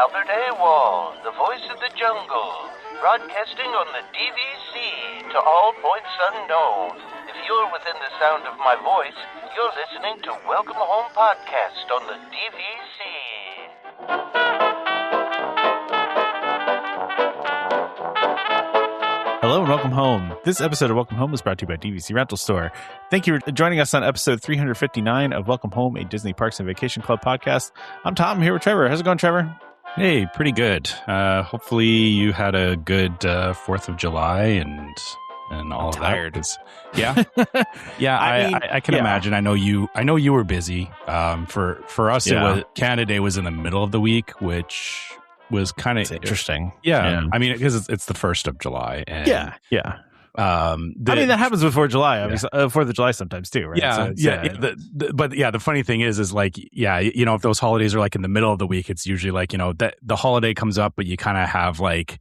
Albert Awol, the voice of the jungle, broadcasting on the DVC to all points unknown. If you're within the sound of my voice, you're listening to Welcome Home Podcast on the DVC. Hello and welcome home. This episode of Welcome Home is brought to you by DVC Rental Store. Thank you for joining us on episode 359 of Welcome Home, a Disney Parks and Vacation Club podcast. I'm Tom, here with Trevor. How's it going, Trevor? Hey, pretty good. Hopefully you had a good 4th of July and all of tired. That. Yeah. Yeah, I can imagine. I know you were busy. For us, it was Canada Day was in the middle of the week, which was kind of interesting. Yeah. I mean, because it's the 1st of July. And, yeah. I mean, that happens before July, obviously. 4th of July sometimes too, right? The funny thing is like, if those holidays are like in the middle of the week, it's usually like, that the holiday comes up, but you kind of have like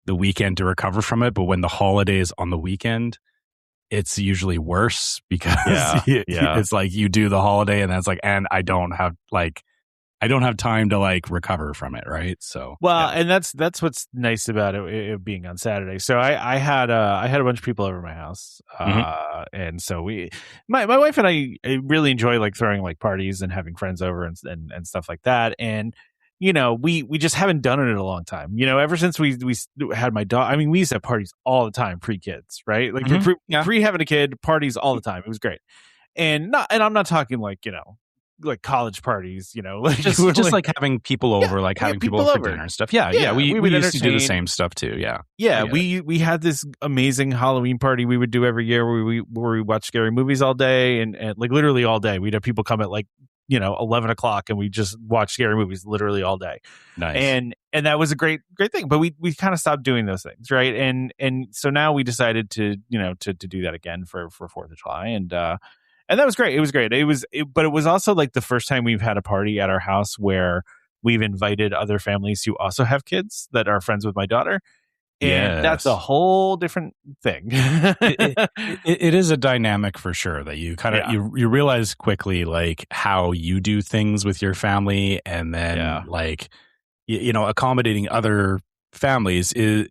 the weekend to recover from it. But when the holiday is on the weekend, it's usually worse because it's like you do the holiday and that's like, and I don't have time to like recover from it, right? So and that's what's nice about it being on Saturday. So I had a bunch of people over my house, and so my wife and I really enjoy like throwing like parties and having friends over and stuff like that. And we just haven't done it in a long time. Ever since we had my dog. I mean, we used to have parties all the time, pre-kids, right? Like pre having a kid, parties all the time. It was great, and I'm not talking like like college parties, like just like having people over, like having people over for dinner and stuff. Yeah. We used to do the same stuff too. Yeah. We had this amazing Halloween party we would do every year where we watch scary movies all day and like literally all day. We'd have people come at like 11 o'clock and we just watch scary movies literally all day. Nice. And that was a great thing, but we kind of stopped doing those things, right? And so now we decided to do that again for 4th of July, and that was great. It was great. But it was also like the first time we've had a party at our house where we've invited other families who also have kids that are friends with my daughter. And that's a whole different thing. It is a dynamic for sure that you kind of, you realize quickly like how you do things with your family. And then like, accommodating other families it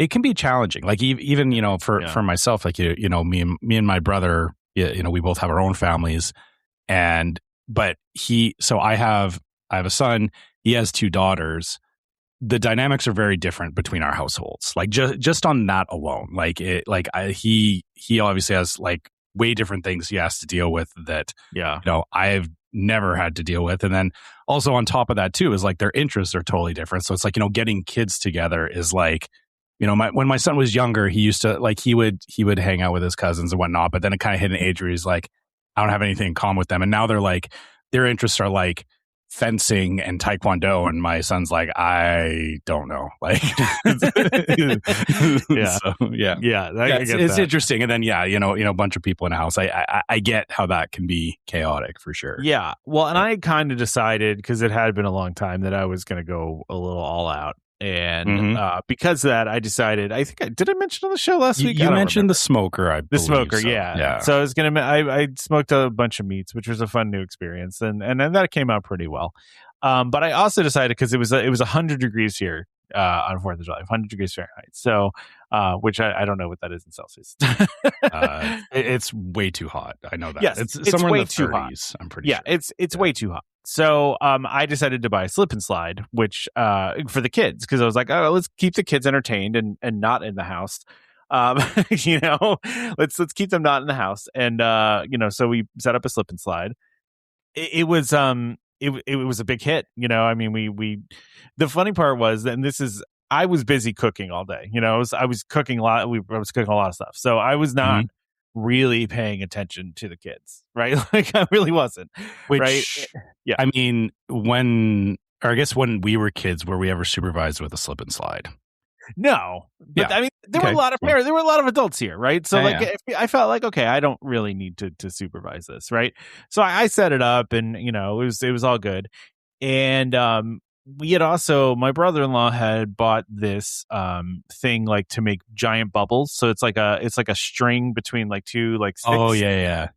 can be challenging. Like even, for myself, like, me and my brother, we both have our own families but I have a son, he has 2 daughters. The dynamics are very different between our households. Like just on that alone, he obviously has like way different things he has to deal with that, I've never had to deal with. And then also on top of that too, is like their interests are totally different. So it's like, getting kids together is like, when my son was younger, he used to like, he would hang out with his cousins and whatnot, but then it kind of hit an age where he's like, I don't have anything in common with them. And now they're like, their interests are like fencing and taekwondo. And my son's like, I don't know. Like, it's interesting. And then, a bunch of people in a house. I get how that can be chaotic for sure. Yeah. Well, and I kind of decided, because it had been a long time, that I was going to go a little all out. And because of that, I decided, did I mention on the show last week? You mentioned the smoker, I believe. The smoker, yeah. So I smoked a bunch of meats, which was a fun new experience. And that came out pretty well. But I also decided, because it was 100 degrees here on 4th of July, 100 degrees Fahrenheit. So, which I don't know what that is in Celsius. It's way too hot. I know that. Yes, it's way somewhere in the 30s, too hot. I'm pretty sure. It's way too hot. So I decided to buy a slip and slide, which for the kids, because I was like, oh, let's keep the kids entertained and not in the house. Let's keep them not in the house. And so we set up a slip and slide. It was a big hit. I mean, we the funny part was, and this is, I was busy cooking all day. I was cooking a lot. I was cooking a lot of stuff, so I was not really paying attention to the kids, right? Like I really wasn't. Right? Yeah. I mean, when we were kids, were we ever supervised with a slip and slide? No, but I mean, there were a lot of parents, there were a lot of adults here, right? So I felt like, okay, I don't really need to supervise this, right? So I set it up, and it was all good. And we had also, my brother-in-law had bought this thing like to make giant bubbles. So it's like a string between like 2 like sticks. Oh yeah.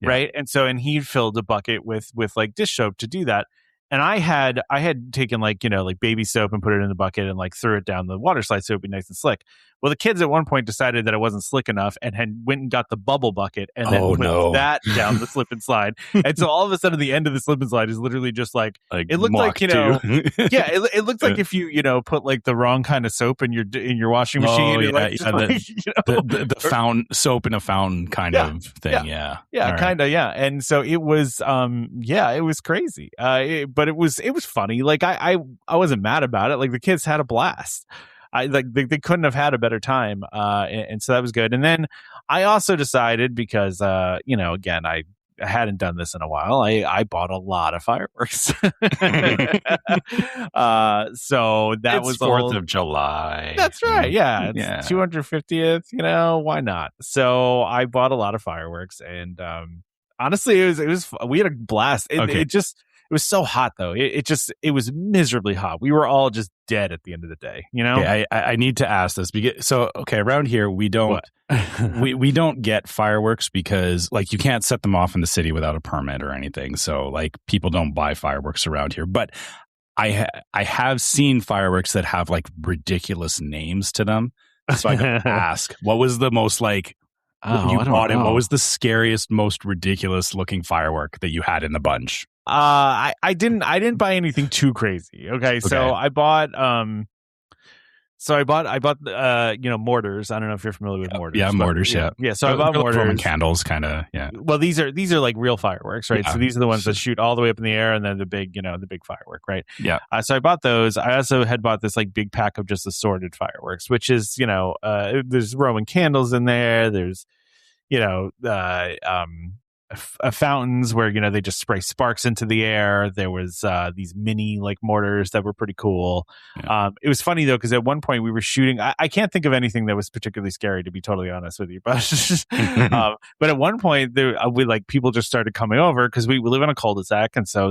Right. And he filled a bucket with like dish soap to do that. And I had taken like baby soap and put it in the bucket and like threw it down the water slide so it'd be nice and slick. Well, the kids at one point decided that it wasn't slick enough and went and got the bubble bucket and then put that down the slip and slide. And so all of a sudden the end of the slip and slide is literally just like it looked like it looked like if you put like the wrong kind of soap in your washing machine. The fountain soap in a fountain kind of thing. Yeah, kind of. Yeah, and so it was it was crazy. But it was funny. Like I wasn't mad about it. Like the kids had a blast. They couldn't have had a better time. And so that was good. And then I also decided because again, I hadn't done this in a while. I bought a lot of fireworks. So that was 4th of July. That's right. Yeah. It's 250th, why not? So I bought a lot of fireworks and honestly it was we had a blast. It was so hot though. It was miserably hot. We were all just dead at the end of the day, Okay, I need to ask this because around here we don't we don't get fireworks because like you can't set them off in the city without a permit or anything. So like people don't buy fireworks around here. But I have seen fireworks that have like ridiculous names to them. So I got to ask, what was the most like you bought it? What was the scariest, most ridiculous looking firework that you had in the bunch? I didn't buy anything too crazy. Okay. So I bought mortars. I don't know if you're familiar with mortars. Yeah, mortars. Yeah. So I bought mortars. Roman candles, kind of. Yeah. Well, these are like real fireworks, right? So these are the ones that shoot all the way up in the air, and then the big firework, right? Yeah. So I bought those. I also had bought this like big pack of just assorted fireworks, which is there's Roman candles in there. There's fountains where they just spray sparks into the air. There was these mini like mortars that were pretty cool. It was funny though because at one point we were shooting. I can't think of anything that was particularly scary, to be totally honest with you, but but at one point people just started coming over because we live in a cul-de-sac, and so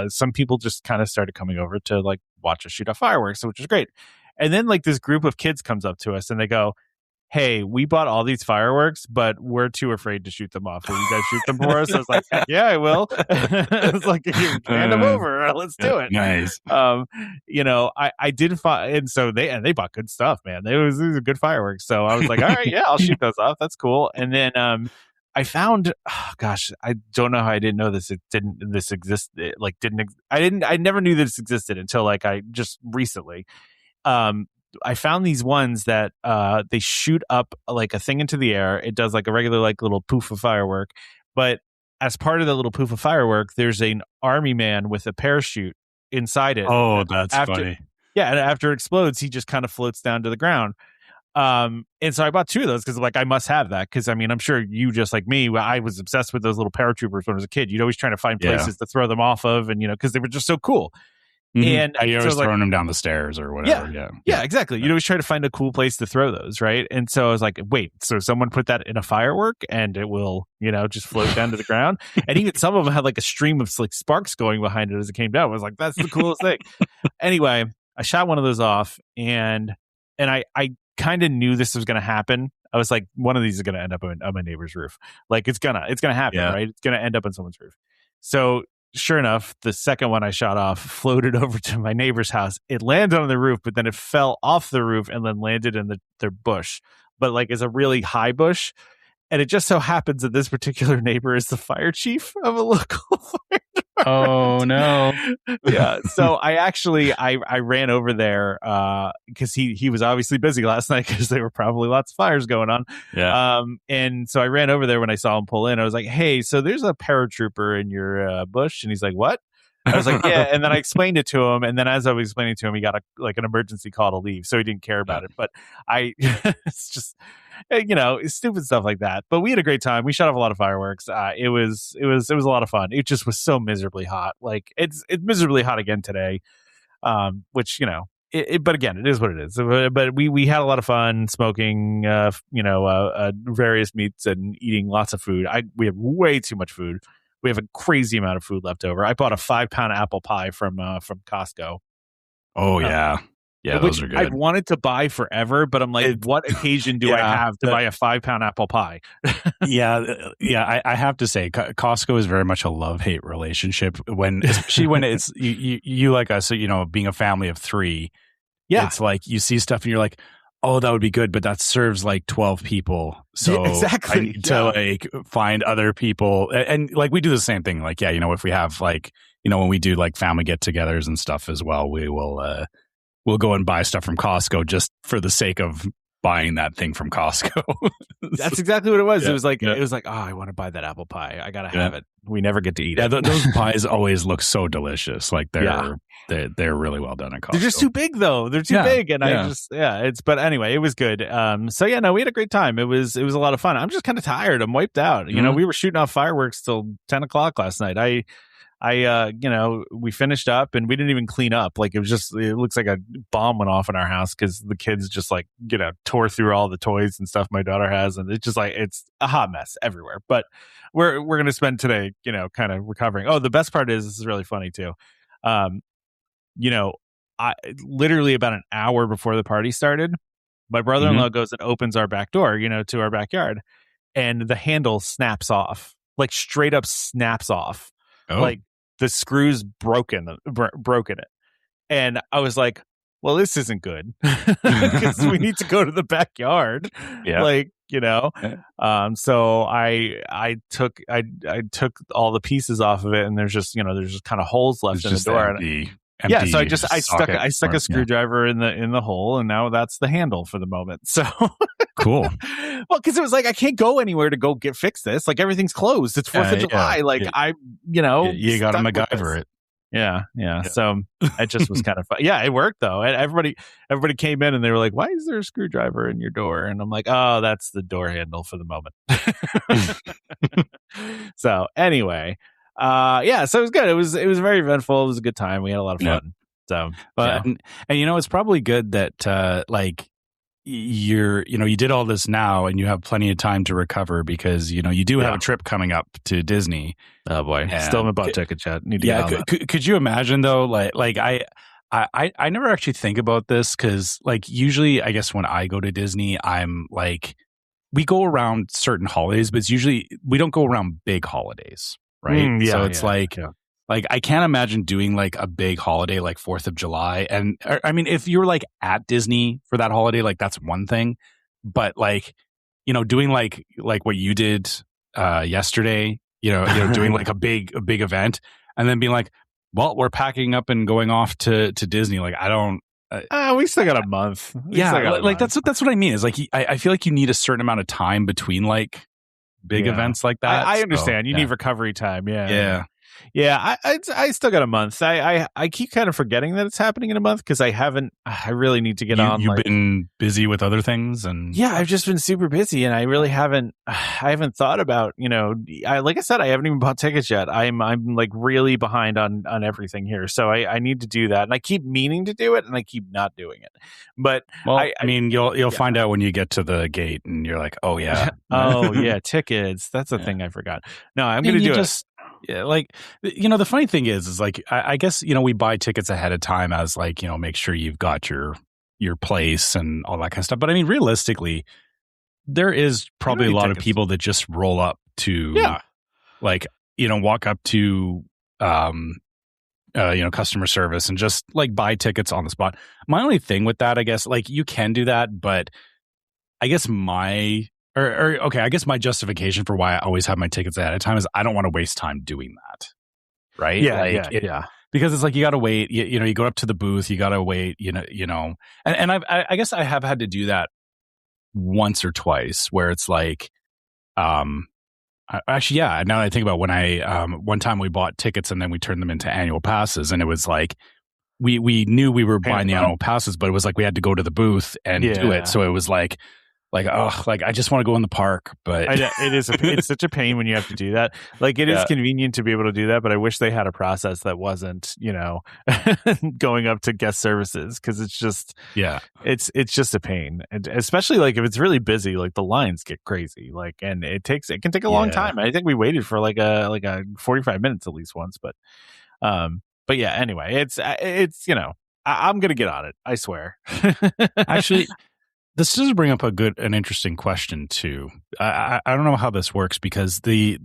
some people just kind of started coming over to like watch us shoot off fireworks, which is great. And then like this group of kids comes up to us and they go, "Hey, we bought all these fireworks, but we're too afraid to shoot them off. Will you guys shoot them for us?" I was like, "Yeah, I will." It's like, hand them over. Let's do it. Nice. I did find, and so they bought good stuff, man. These are good fireworks. So I was like, all right, yeah, I'll shoot those off. That's cool. And then I found, I don't know how I didn't know this. This existed. I never knew this existed until like I just recently. I found these ones that they shoot up like a thing into the air. It does like a regular like little poof of firework, but as part of the little poof of firework, there's an army man with a parachute inside it. Oh, that's funny. Yeah, and after it explodes, he just kind of floats down to the ground. And so I bought 2 of those because like I must have that because I mean I'm sure you just like me. I was obsessed with those little paratroopers when I was a kid. You'd always trying to find places to throw them off of, and because they were just so cool. Mm-hmm. And you're always throwing them down the stairs or whatever. Yeah, exactly. You'd always try to find a cool place to throw those, right? And so I was like, wait, so someone put that in a firework and it will, just float down to the ground? And even some of them had like a stream of like sparks going behind it as it came down. I was like, that's the coolest thing. Anyway, I shot one of those off and I kind of knew this was going to happen. I was like, one of these is going to end up on my neighbor's roof. Like it's gonna happen, right? It's going to end up on someone's roof. So sure enough, the second one I shot off floated over to my neighbor's house. It landed on the roof, but then it fell off the roof and then landed in their bush. But like it's a really high bush. And it just so happens that this particular neighbor is the fire chief of a local fire department. Oh, no. Yeah. So I ran over there because he was obviously busy last night because there were probably lots of fires going on. Yeah. And so I ran over there when I saw him pull in. I was like, "Hey, so there's a paratrooper in your bush." And he's like, "What?" I was like, "Yeah." And then I explained it to him. And then as I was explaining to him, he got an emergency call to leave. So he didn't care about it. But it's just, it's stupid stuff like that. But we had a great time. We shot off a lot of fireworks. It was a lot of fun. It just was so miserably hot. Like it's miserably hot again today. Which, but again, it is what it is. But we had a lot of fun smoking, various meats and eating lots of food. We have way too much food. We have a crazy amount of food left over. I bought a 5-pound apple pie from Costco. Oh yeah. Yeah, which those are good. I've wanted to buy forever, but I'm like, what occasion do I have to buy a 5-pound apple pie? I have to say, Costco is very much a love-hate relationship especially when it's you like us, being a family of 3. Yeah, it's like you see stuff and you're like, oh, that would be good, but that serves like 12 people. So exactly. I need to like find other people. And like we do the same thing. Like, if we have like, when we do like family get-togethers and stuff as well, we'll go and buy stuff from Costco just for the sake of buying that thing from Costco. That's exactly what it was. Yeah, it was like, oh, I want to buy that apple pie. I gotta have it. We never get to eat it. Those pies always look so delicious. Like they're really well done at Costco. They're just too big though. They're too big, and but anyway, it was good. We had a great time. It was a lot of fun. I'm just kind of tired. I'm wiped out. We were shooting off fireworks till 10 o'clock last night. We finished up and we didn't even clean up. Like it looks like a bomb went off in our house because the kids just like, tore through all the toys and stuff my daughter has. And it's just like, it's a hot mess everywhere, but we're going to spend today, kind of recovering. Oh, the best part is, this is really funny too. I literally about an hour before the party started, my brother-in-law goes and opens our back door, to our backyard, and the handle snaps off, like straight up snaps off. Oh. Like the screws broken it. And I was like, well, this isn't good because we need to go to the backyard. Yeah. Like, so I took all the pieces off of it, and there's just kind of holes left in the door. Empty so I stuck a screwdriver in the hole, and now that's the handle for the moment. So cool. Well, because it was like, I can't go anywhere to go fix this. Like everything's closed. It's 4th of July. Like you got to MacGyver it. Yeah. So it just was kind of fun. Yeah, it worked though. And everybody came in and they were like, "Why is there a screwdriver in your door?" And I'm like, "Oh, that's the door handle for the moment." So anyway. So it was good. It was very eventful. It was a good time. We had a lot of fun. So, but and it's probably good that you did all this now and you have plenty of time to recover, because you do have a trip coming up to Disney. Oh boy, still haven't bought tickets yet. Need to get on that. Could you imagine though? Like I never actually think about this, because like usually I guess when I go to Disney, I'm like, we go around certain holidays, but it's usually we don't go around big holidays. Right. So it's like I can't imagine doing like a big holiday like 4th of July. And I mean, if you're like at Disney for that holiday, like that's one thing. But like, doing like what you did yesterday, doing like a big event, and then being like, well, we're packing up and going off to Disney. Like, I don't. We still got a month. That's what I mean. Is like I feel like you need a certain amount of time between like big events like that. I understand. You need recovery time. Yeah. I still got a month. I keep kind of forgetting that it's happening in a month, because I really need to get on. You've been busy with other things, and I've just been super busy, and I really haven't thought about, like I said, I haven't even bought tickets yet. I'm like really behind on everything here. So I need to do that, and I keep meaning to do it, and I keep not doing it. But I mean, you'll find out when you get to the gate and you're like, oh yeah. Oh yeah. Tickets. That's a thing I forgot. No, I'm going to do it. Yeah, like, the funny thing is like, I guess, we buy tickets ahead of time as like, make sure you've got your place and all that kind of stuff. But I mean, realistically, there is probably a lot of people that just roll up to, like, walk up to, customer service and just like buy tickets on the spot. My only thing with that, I guess, like you can do that, but I guess I guess my justification for why I always have my tickets ahead of time is I don't want to waste time doing that. Right? Yeah. Because it's like, you got to wait, you go up to the booth, you got to wait, and I guess I have had to do that once or twice, where it's like, actually, now that I think about when one time we bought tickets and then we turned them into annual passes, and it was like, we knew we were buying the annual passes, but it was like, we had to go to the booth and do it. So it was like, I just want to go in the park, but it's such a pain when you have to do that. Like, it is convenient to be able to do that, but I wish they had a process that wasn't, going up to guest services, because it's just, it's just a pain. And especially like if it's really busy, like the lines get crazy, like, and it can take a long time. I think we waited for like a 45 minutes at least once, but yeah, anyway, it's I'm gonna get on it. I swear. Actually, this does bring up an interesting question too. I don't know how this works because the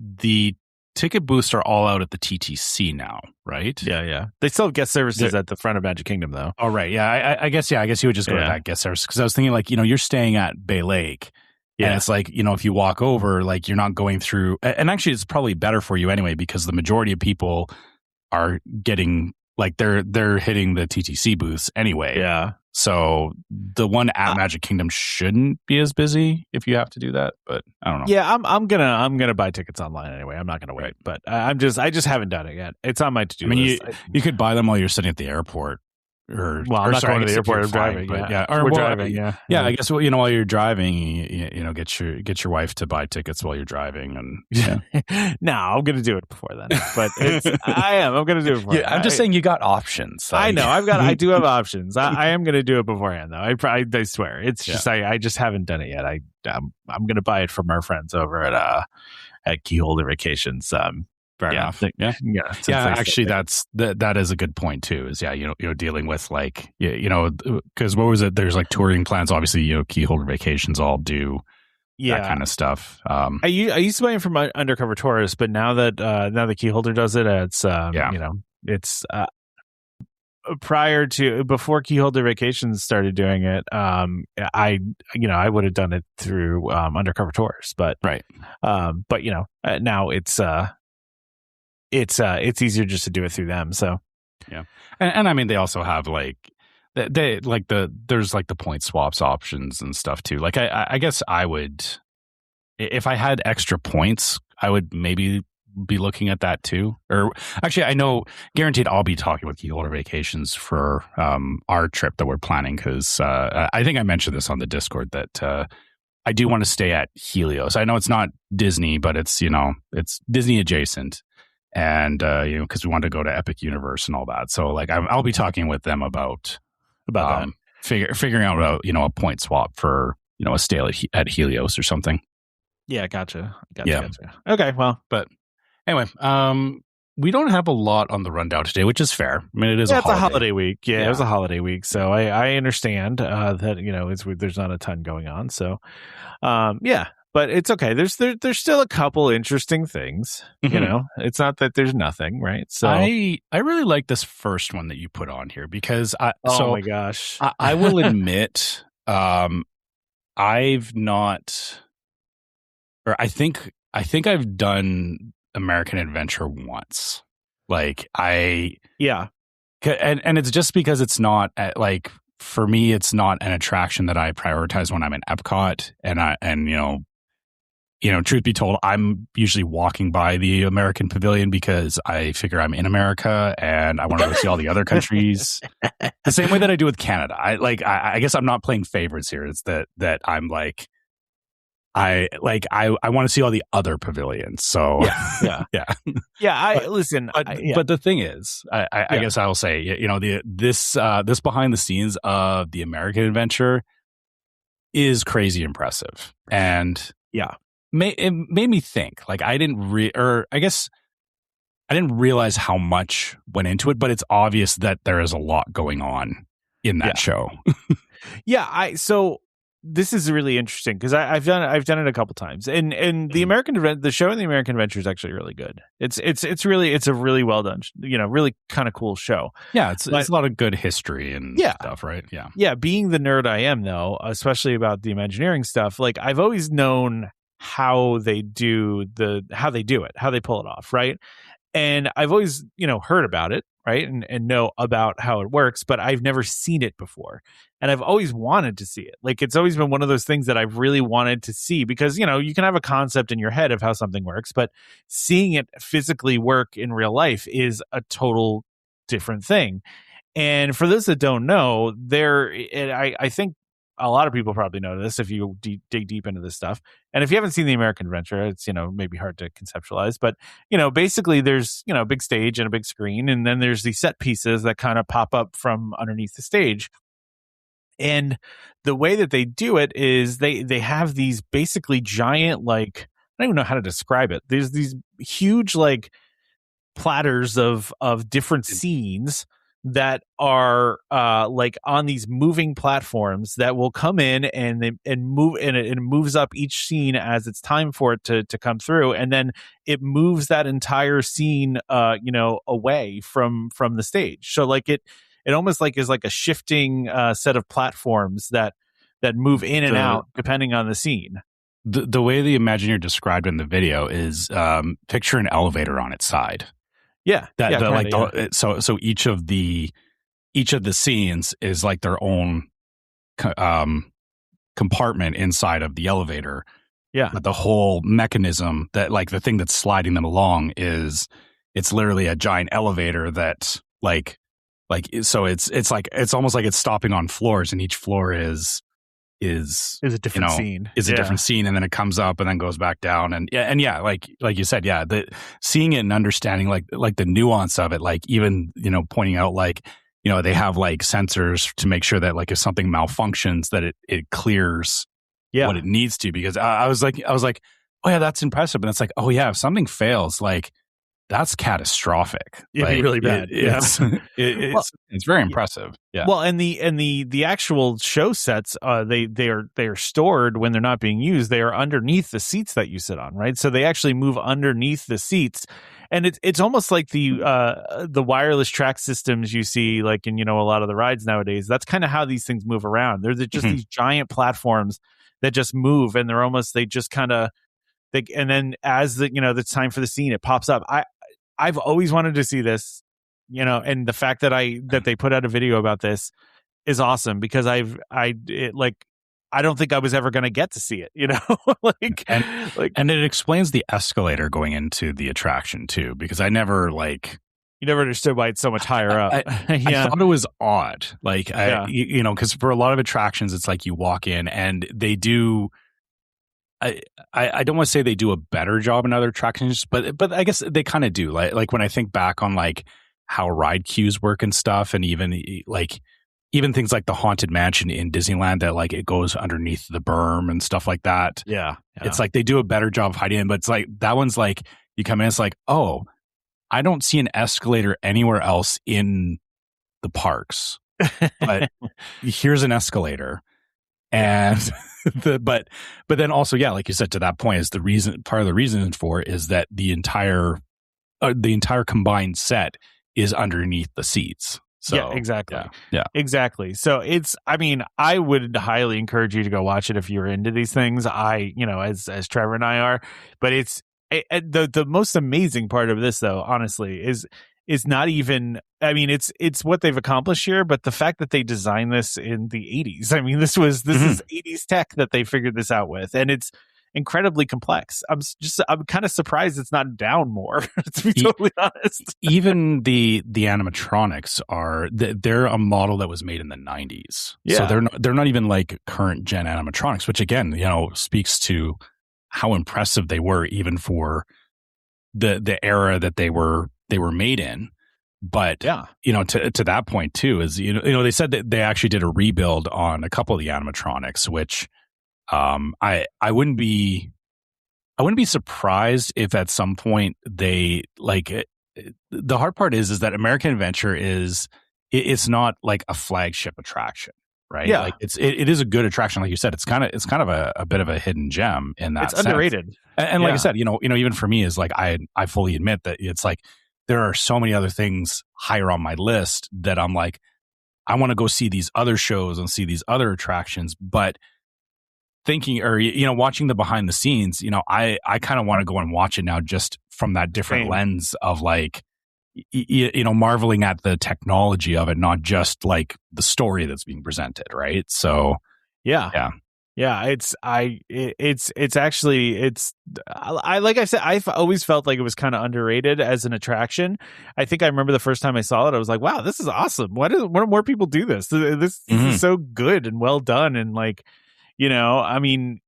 ticket booths are all out at the TTC now, right? Yeah. They still have guest services at the front of Magic Kingdom, though. Oh, right. Yeah, I guess you would just go to that guest service because I was thinking like, you're staying at Bay Lake. Yeah. And it's like, if you walk over, like you're not going through. And actually, it's probably better for you anyway because the majority of people are getting like they're hitting the TTC booths anyway. Yeah. So the one at Magic Kingdom shouldn't be as busy if you have to do that, but I don't know. Yeah, I'm gonna buy tickets online anyway. I'm not gonna wait, but I just haven't done it yet. It's on my to do list. You could buy them while you're sitting at the airport. I'm not going to the airport. I'm driving. We're driving. Yeah. I guess while you're driving, get your wife to buy tickets while you're driving, and no, I'm going to do it before then. But I'm going to do it before. I'm just saying you got options. I know I do have options. I am going to do it beforehand though. I swear. It's just I just haven't done it yet. I'm going to buy it from our friends over at Keyholder Vacations. Fair enough. Actually, that is a good point too. Is dealing with like because what was it? There's like touring plans. Obviously, Keyholder Vacations all do that kind of stuff. I used to buy it from Undercover Tourist, but now that the Keyholder does it, it's it's before Keyholder Vacations started doing it. I would have done it through Undercover Tourist, but now it's easier just to do it through them. So yeah, and I mean they also have like there's like the point swaps options and stuff too. Like I guess I would, if I had extra points, I would maybe be looking at that too. Or actually, I know guaranteed I'll be talking with Keyholder Vacations for our trip that we're planning because I think I mentioned this on the Discord that I do want to stay at Helios. I know it's not Disney, but it's it's Disney adjacent. And because we want to go to Epic Universe and all that, so like I'll be talking with them about that, figuring out a point swap for a stay at Helios or something. Yeah, gotcha. Okay, well, but anyway, we don't have a lot on the rundown today, which is fair. I mean, it's a holiday week. Yeah, it was a holiday week, so I understand that there's not a ton going on. So, but it's okay. There's still a couple interesting things. Mm-hmm. It's not that there's nothing, right? So I really like this first one that you put on here because my gosh, I will admit, I've not, or I think I've done American Adventure once. Like and it's just because it's not like for me, it's not an attraction that I prioritize when I'm in Epcot, truth be told, I'm usually walking by the American Pavilion because I figure I'm in America and I want to go see all the other countries. The same way that I do with Canada. I guess I'm not playing favorites here. It's that I'm like, I want to see all the other pavilions. So yeah. But the thing is, I guess I'll say, this behind the scenes of the American Adventure is crazy impressive. And it made me think. Like I didn't realize how much went into it, but it's obvious that there is a lot going on in that show. So this is really interesting because I've done it a couple times, and the show in the American Adventure is actually really good. It's a really well done, really kind of cool show. Yeah, it's a lot of good history and stuff, right? Yeah. Being the nerd I am, though, especially about the Imagineering stuff, like I've always known how they do it, how they pull it off, right? And I've always, heard about it, right? And know about how it works, but I've never seen it before. And I've always wanted to see it. Like it's always been one of those things that I've really wanted to see because, you can have a concept in your head of how something works, but seeing it physically work in real life is a total different thing. And for those that don't know, I think a lot of people probably know this if you dig deep into this stuff. And if you haven't seen the American Adventure, it's, maybe hard to conceptualize, but, basically there's, a big stage and a big screen. And then there's these set pieces that kind of pop up from underneath the stage. And the way that they do it is they have these basically giant, like, I don't even know how to describe it. There's these huge, like, platters of different scenes that are like on these moving platforms that will come in and move, and it moves up each scene as it's time for it to come through, and then it moves that entire scene away from the stage. So like it almost like is like a shifting set of platforms that move in and out depending on the scene. The way the Imagineer described in the video is picture an elevator on its side. Yeah, so each of the scenes is like their own compartment inside of the elevator. Yeah, but the whole mechanism, that like the thing that's sliding them along, it's literally a giant elevator that so it's almost like it's stopping on floors, and each floor is a different scene. Is a different scene, and then it comes up and then goes back down, and like you said, seeing it and understanding like the nuance of it, like even pointing out like they have like sensors to make sure that like if something malfunctions that it clears what it needs to, because I was like oh yeah, that's impressive, and it's like, oh yeah, if something fails, like that's catastrophic. It'd be really bad. It's very impressive. Yeah. Well, and the actual show sets, they are stored when they're not being used. They are underneath the seats that you sit on, right? So they actually move underneath the seats, and it's almost like the wireless track systems you see like in a lot of the rides nowadays. That's kind of how these things move around. They're just these giant platforms that just move, and they just kind of. And then as the time for the scene, it pops up. I've always wanted to see this, and the fact that they put out a video about this is awesome, because I don't think I was ever going to get to see it, and it explains the escalator going into the attraction too, because I never you never understood why it's so much higher up. I thought it was odd, because for a lot of attractions, it's like you walk in and they do. I don't want to say they do a better job in other attractions, but I guess they kind of do. Like when I think back on like how ride queues work and stuff, and even things like the Haunted Mansion in Disneyland that like it goes underneath the berm and stuff like that. Yeah. It's like they do a better job of hiding it, but it's like that one's like you come in, it's like, oh, I don't see an escalator anywhere else in the parks, but here's an escalator. And but then also, yeah, like you said, to that point is part of the reason for it is that the entire combined set is underneath the seats. So yeah, exactly. Yeah, exactly. So I would highly encourage you to go watch it if you're into these things. As Trevor and I are, but the most amazing part of this, though, honestly, is not even. It's what they've accomplished here, but the fact that they designed this in the 80s. This is 80s tech that they figured this out with, and it's incredibly complex. I'm kind of surprised it's not down more, to be totally honest. Even the animatronics they're a model that was made in the 90s. Yeah. So they're not even like current gen animatronics, which again, speaks to how impressive they were even for the era that they were made in. But to that point too is they said that they actually did a rebuild on a couple of the animatronics, which I wouldn't be surprised if at some point they the hard part is that American Adventure it's not like a flagship attraction, right? Yeah, like it is a good attraction, like you said. It's kind of a bit of a hidden gem in that. It's sense. underrated, and like I said, even for me is like I fully admit that it's like. There are so many other things higher on my list that I'm like, I want to go see these other shows and see these other attractions. But thinking or, watching the behind the scenes, I kind of want to go and watch it now just from that different lens of like, marveling at the technology of it, not just like the story that's being presented. Right. So, yeah. Yeah, it's actually like I said, I've always felt like it was kind of underrated as an attraction. I think I remember the first time I saw it, I was like, wow, this is awesome. Why do more people do this? This is so good and well done, and like, when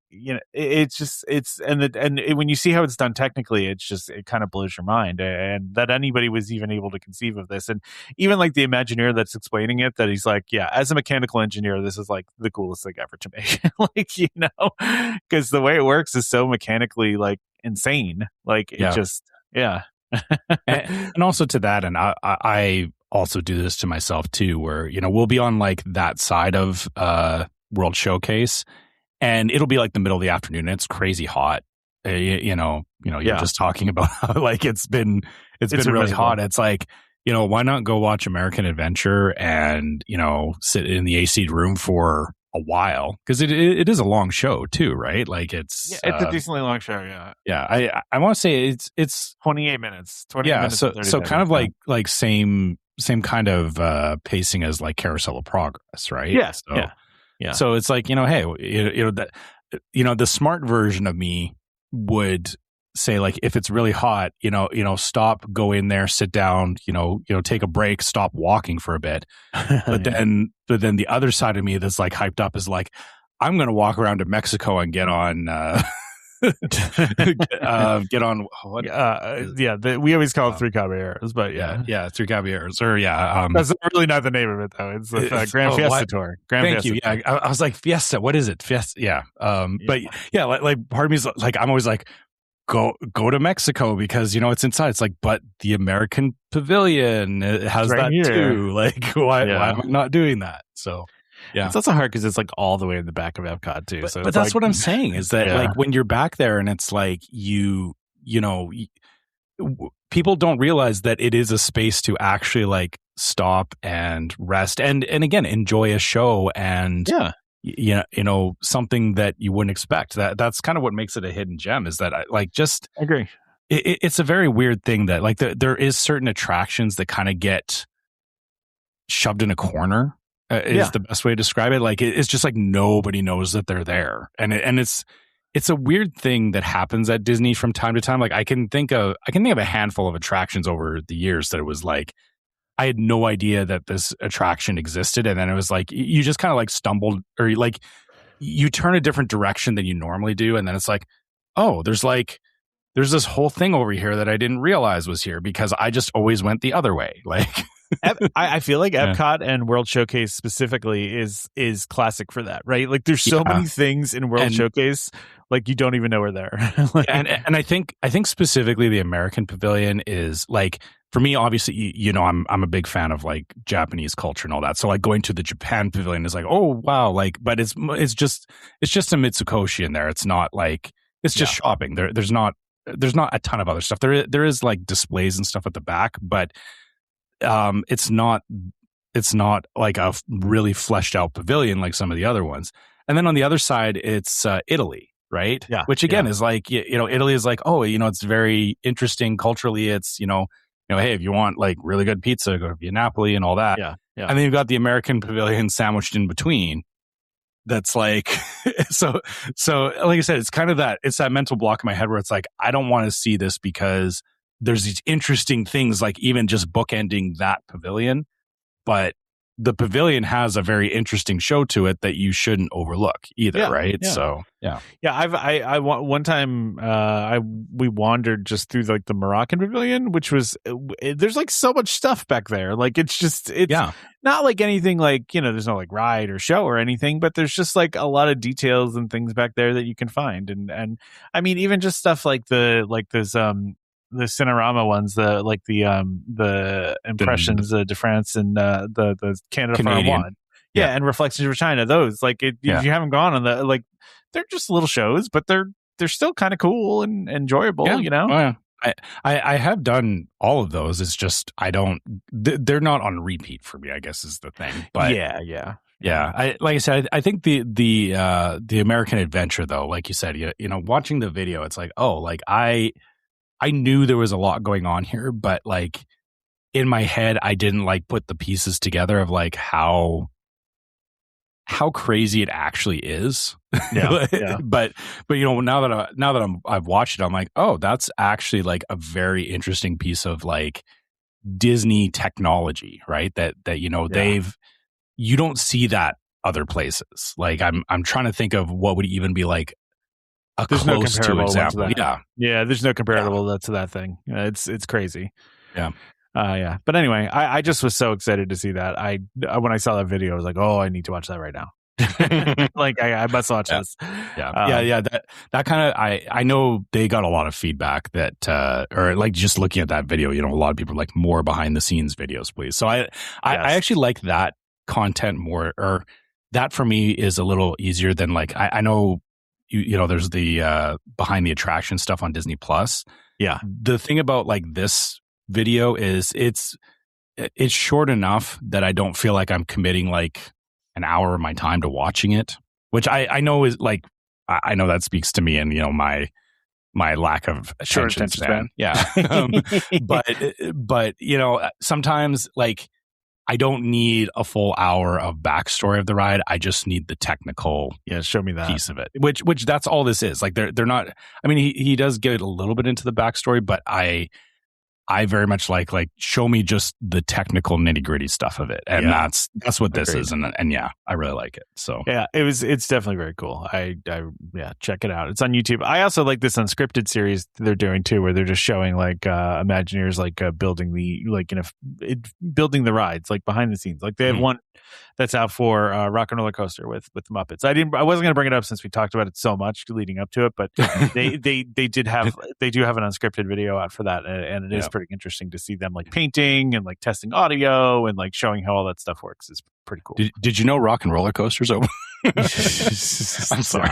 you see how it's done technically, it kind of blows your mind, and that anybody was even able to conceive of this. And even like the Imagineer that's explaining it, that he's like, yeah, as a mechanical engineer, this is like the coolest thing ever to make. Because the way it works is so mechanically like insane. Like it and also to that, and I also do this to myself too, where, we'll be on like that side of World Showcase, and it'll be like the middle of the afternoon, and it's crazy hot. You're just talking about how like it's been really hot. It's like, why not go watch American Adventure and, sit in the AC room for a while? Because it is a long show too, right? Like it's a decently long show. Yeah. Yeah. I want to say it's 28 minutes. 20 minutes. So kind of like same kind of pacing as like Carousel of Progress, right? Yeah. So, yeah. So it's like, hey, the smart version of me would say, like, if it's really hot, stop, go in there, sit down, take a break, stop walking for a bit. But then the other side of me that's like hyped up is like, I'm going to walk around to Mexico and get on, get on. We always call it Three Caballeros, but Three Caballeros, or that's really not the name of it though. It's the Grand Fiesta Tour. Thank you. Yeah, I was like, Fiesta. What is it? Fiesta. Yeah. But yeah, like part of me is like, I'm always like, go to Mexico because it's inside. It's like, but the American Pavilion has right that here too. Like, why am I not doing that? So. Yeah, it's also hard because it's like all the way in the back of Epcot too. But that's what I'm saying is that like when you're back there and it's like people don't realize that it is a space to actually like stop and rest and again enjoy a show and something that you wouldn't expect. That's kind of what makes it a hidden gem is that I agree. It's a very weird thing that like there is certain attractions that kind of get shoved in a corner. Is the best way to describe it. Like it's just like nobody knows that they're there, and it's a weird thing that happens at Disney from time to time. Like I can think of a handful of attractions over the years that it was like I had no idea that this attraction existed, and then it was like you just kind of like stumbled or like you turn a different direction than you normally do, and then it's like, oh, there's this whole thing over here that I didn't realize was here because I just always went the other way. Like. I feel like Epcot and World Showcase specifically is classic for that, right? Like there's so many things in World Showcase, like you don't even know we're there. and I think specifically the American Pavilion is like, for me, obviously, I'm a big fan of like Japanese culture and all that. So like going to the Japan Pavilion is like, oh wow, like, but it's just a Mitsukoshi in there. It's not like it's just shopping. There's not a ton of other stuff. There is like displays and stuff at the back, but. It's not like a really fleshed out pavilion like some of the other ones. And then on the other side, it's Italy, right? Yeah. Which again is like, Italy is like, oh, it's very interesting culturally. It's, hey, if you want like really good pizza, go to Napoli and all that. Yeah. And then you've got the American Pavilion sandwiched in between. That's like, so like I said, it's kind of it's that mental block in my head where it's like, I don't want to see this because there's these interesting things, like even just bookending that pavilion, but the pavilion has a very interesting show to it that you shouldn't overlook either, right? Yeah. So, I one time we wandered just through like the Moroccan pavilion, which was there's like so much stuff back there. Like it's not like anything like there's no like ride or show or anything, but there's just like a lot of details and things back there that you can find, and I mean even just stuff like the Cinerama ones, the Impressions de France and the Canada Canadian. One, and Reflections of China. Those if you haven't gone on the they're just little shows, but they're still kind of cool and enjoyable. Oh, yeah. I have done all of those. It's just they're not on repeat for me, I guess is the thing. But yeah. Like I said, I think the American Adventure though, like you said, watching the video, it's like, oh, like I knew there was a lot going on here, but like in my head, I didn't like put the pieces together of like how crazy it actually is. Yeah. But now that I've watched it, I'm like, oh, that's actually like a very interesting piece of like Disney technology, right? That you don't see that other places. Like I'm trying to think of what would even be like. There's no comparable example. To that. Yeah. There's no comparable to that thing. It's crazy. Yeah. But anyway, I just was so excited to see that. When I saw that video, I was like, oh, I need to watch that right now. Like I must watch this. Yeah. That kind of, I know they got a lot of feedback that, or like just looking at that video, a lot of people are like more behind the scenes videos, please. So I actually like that content more, or that for me is a little easier than like, I know there's the behind the attraction stuff on Disney Plus. Yeah. The thing about like this video is it's short enough that I don't feel like I'm committing like an hour of my time to watching it, which I know is like, I know that speaks to me and, my lack of attention span. Yeah. But, sometimes like I don't need a full hour of backstory of the ride. I just need the technical show me that piece of it, which that's all this is. Like they're not, I mean, he does get a little bit into the backstory, but I very much like show me just the technical nitty gritty stuff of it, and that's what this is, and yeah, I really like it. So yeah, it's definitely very cool. I check it out. It's on YouTube. I also like this unscripted series they're doing too, where they're just showing like Imagineers like building building the rides like behind the scenes. Like they have one that's out for Rock and Roller Coaster with the Muppets. I wasn't going to bring it up since we talked about it so much leading up to it, but they do have an unscripted video out for that, and it is pretty interesting to see them like painting and like testing audio and like showing how all that stuff works. Is pretty cool. Did you know Rock and Roller Coaster's over? I'm sorry.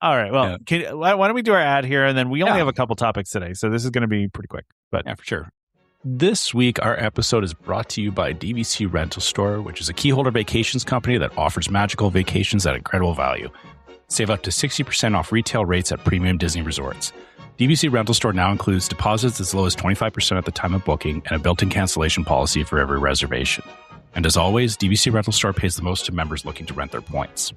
All right. Well, why don't we do our ad here, and then we only have a couple topics today, so this is going to be pretty quick. But yeah, for sure. This week, our episode is brought to you by DVC Rental Store, which is a keyholder vacations company that offers magical vacations at incredible value. Save up to 60% off retail rates at premium Disney resorts. DVC Rental Store now includes deposits as low as 25% at the time of booking and a built-in cancellation policy for every reservation. And as always, DVC Rental Store pays the most to members looking to rent their points.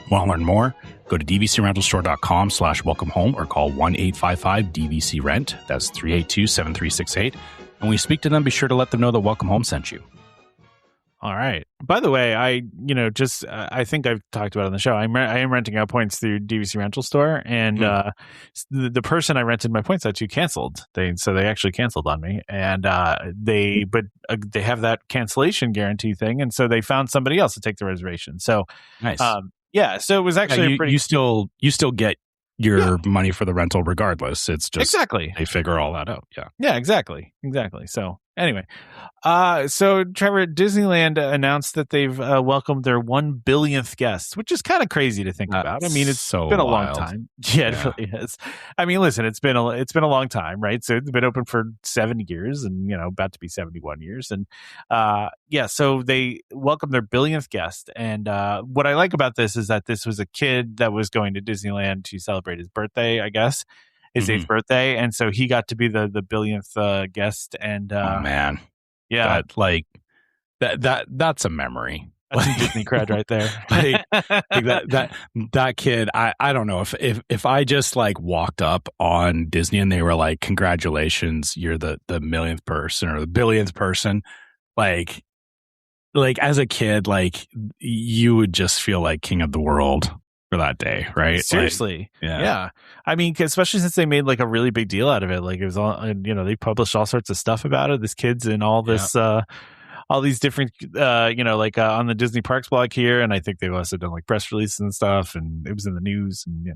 Want to learn more? Go to dvcrentalstore.com/welcome home or call 1-855-DVC-RENT. That's 382-7368. And when you speak to them, be sure to let them know that Welcome Home sent you. All right. By the way, I think I've talked about it on the show. I am renting out points through DVC Rental Store, and the person I rented my points out to canceled. They actually canceled on me, and they have that cancellation guarantee thing, and so they found somebody else to take the reservation. So nice. So it was actually you still get your money for the rental regardless. It's just exactly they figure all that out. Yeah, exactly. So anyway, so Trevor, Disneyland announced that they've welcomed their 1 billionth guest, which is kind of crazy to think about. I mean, it's been a long time. Yeah, it really is. I mean, listen, it's been a long time, right? So it's been open for 7 years, and about to be 71 years, and so they welcomed their billionth guest. And what I like about this is that this was a kid that was going to Disneyland to celebrate his birthday, I guess. His 8th birthday, and so he got to be the billionth guest. And oh man, yeah, that's a memory. That's some Disney cred right there. that kid. I don't know if I just like walked up on Disney and they were like, "Congratulations, you're the millionth person or the billionth person." Like as a kid, like you would just feel like king of the world for that day, right? Seriously. Yeah. I mean, especially since they made like a really big deal out of it. Like it was all, they published all sorts of stuff about it. This kid's in all this, all these different, on the Disney Parks blog here. And I think they've also done like press releases and stuff, and it was in the news, and, it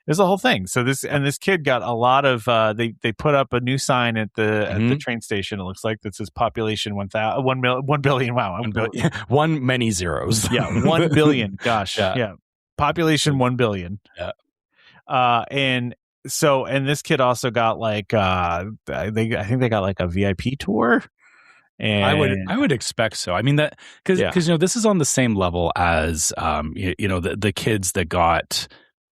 was a whole thing. So this kid got a lot of, they put up a new sign at the train station. It looks like that says population 1 billion. Wow. 1 billion. One many zeros. Yeah. 1 billion. Gosh. Yeah. Population 1 billion. Yeah. And this kid also got like I think they got like a VIP tour. And I would expect so. I mean that because this is on the same level as the kids that got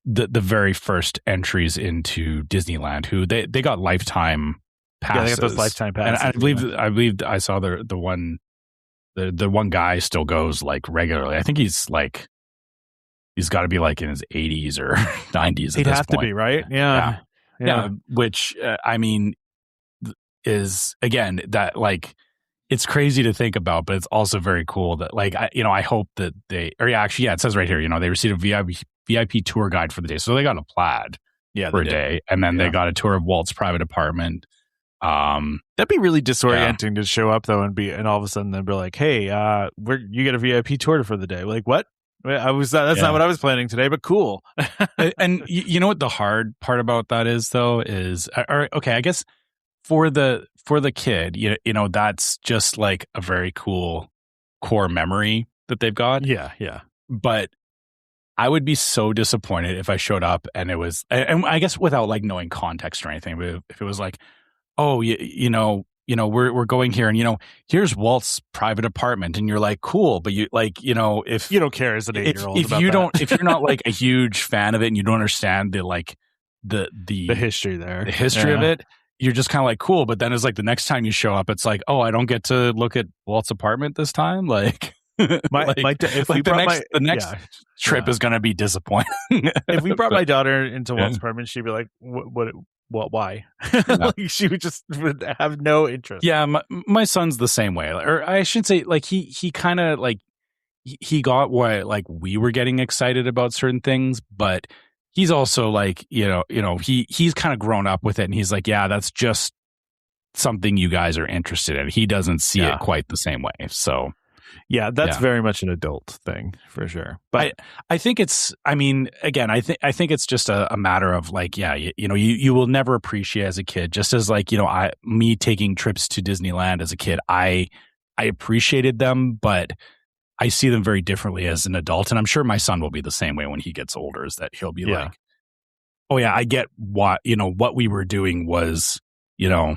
the very first entries into Disneyland, who they got lifetime passes. Yeah, they got those lifetime passes. And I believe I saw the one guy still goes like regularly. I think he's got to be like in his 80s or 90s. He'd have to be, right? Yeah. Which I mean is again that like it's crazy to think about, but it's also very cool that like I hope that it says right here they received a VIP tour guide for the day, so they got a plaid for a day, and then they got a tour of Walt's private apartment. That'd be really disorienting to show up though and all of a sudden they'll be like, "Hey, you get a VIP tour for the day." We're like, what? That's not what I was planning today, but cool. And you know what the hard part about that is though okay, I guess for the kid, you know, that's just like a very cool core memory that they've got. Yeah. But I would be so disappointed if I showed up and it was, and I guess without like knowing context or anything, but if it was like, oh, you know, we're going here and, you know, here's Walt's private apartment. And you're like, cool. But you like, you know, if you don't care as an 8-year-old, if you're not like a huge fan of it and you don't understand the history there, the history of it, you're just kind of like, cool. But then it's like the next time you show up, it's like, oh, I don't get to look at Walt's apartment this time. Like, the next trip is going to be disappointing. If we brought my daughter into Walt's apartment, she'd be like, what why? Like, she would have no interest. Yeah, my son's the same way. Or I shouldn't say, like, he kind of like he got what like we were getting excited about certain things, but he's also like, you know, he's kind of grown up with it, and he's like, yeah, that's just something you guys are interested in. He doesn't see it quite the same way. So yeah, that's very much an adult thing for sure. But I think it's, I mean, again, I think it's just a matter of like, yeah, you know, you will never appreciate as a kid, just as like, you know, me taking trips to Disneyland as a kid, I appreciated them, but I see them very differently as an adult. And I'm sure my son will be the same way when he gets older, is that he'll be like, oh yeah, I get what we were doing was, you know,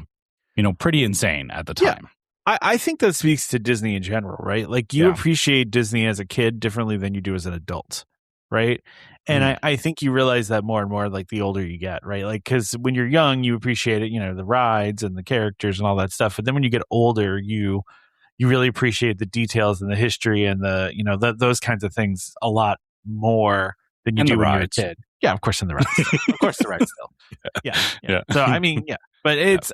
pretty insane at the time. Yeah. I think that speaks to Disney in general, right? Like you appreciate Disney as a kid differently than you do as an adult, right? And I think you realize that more and more like the older you get, right? Like, because when you're young, you appreciate it, you know, the rides and the characters and all that stuff. But then when you get older, you really appreciate the details and the history and the, you know, those kinds of things a lot more than you do when you're a kid. Yeah, of course, in the rides. Of course, the rides still. Yeah. So I mean, but it's